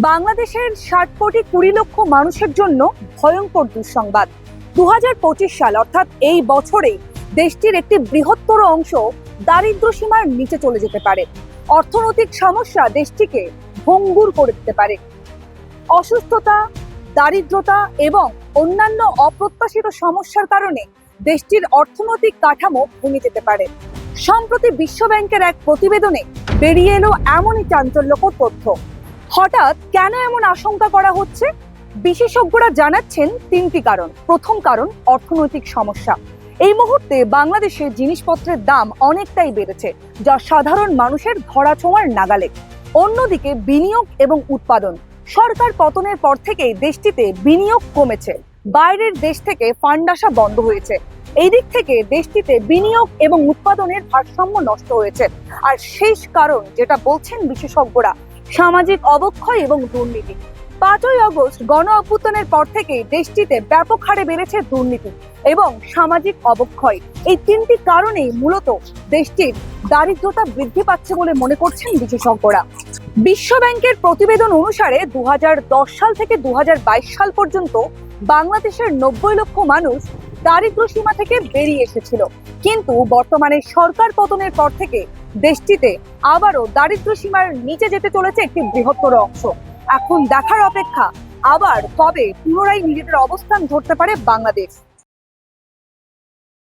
বাংলাদেশের 60 কোটি 20 লক্ষ মানুষের জন্য ভয়ঙ্কর দুঃসংবাদ। 2025 সাল অর্থাৎ এই বছরে দেশটির একটি বৃহত্তর অংশ দারিদ্র্য সীমার নিচে চলে যেতে পারে। অর্থনৈতিক সমস্যা দেশটিকে ভঙ্গুর করে দিতে পারে। অসুস্থতা, দারিদ্রতা এবং অন্যান্য অপ্রত্যাশিত সমস্যার কারণে দেশটির অর্থনৈতিক কাঠামো ভেঙে যেতে পারে। সম্প্রতি বিশ্ব ব্যাংকের এক প্রতিবেদনে বেরিয়ে এলো এমনই চাঞ্চল্যকর তথ্য। হঠাৎ কেন এমন আশঙ্কা করা হচ্ছে? বিশেষজ্ঞরা জানাচ্ছেন তিনটি কারণ। প্রথম কারণ, অর্থনৈতিক সমস্যা। এই মুহূর্তে বাংলাদেশে জিনিসপত্রের দাম অনেকটাই বেড়েছে, যা সাধারণ মানুষের ধরাছোঁয়ার নাগালে। অন্যদিকে বিনিয়োগ এবং উৎপাদন। সরকার পতনের পর থেকেই দেশটিতে বিনিয়োগ কমেছে, বাইরের দেশ থেকে ফান্ড আসা বন্ধ হয়েছে। এই দিক থেকে দেশটিতে বিনিয়োগ এবং উৎপাদনের ভারসাম্য নষ্ট হয়েছে। আর শেষ কারণ, যেটা বলছেন বিশেষজ্ঞরা, সামাজিক অবক্ষয় এবং দুর্নীতি। 5ই আগস্ট গণ অভ্যুত্থানের পর থেকে দেশটিতে ব্যাপক হারে বেড়েছে দুর্নীতি এবং সামাজিক অবক্ষয়। এই তিনটি কারণেই মূলত দেশটির দারিদ্রতা বৃদ্ধি পাচ্ছে বলে মনে করছেন বিশেষজ্ঞরা। বিশ্ব ব্যাংকের প্রতিবেদন অনুসারে 2010 সাল থেকে 2022 সাল পর্যন্ত বাংলাদেশের 90 লক্ষ মানুষ দারিদ্র সীমা থেকে বেরিয়ে এসেছিল, কিন্তু বর্তমানে সরকার পতনের পর থেকে দেশটিতে আবারও দারিদ্র সীমার নিচে যেতে চলেছে একটি বৃহত্তর অংশ। এখন দেখার অপেক্ষা আবার কবে পুনরায় নিজেদের অবস্থান ধরতে পারে বাংলাদেশ।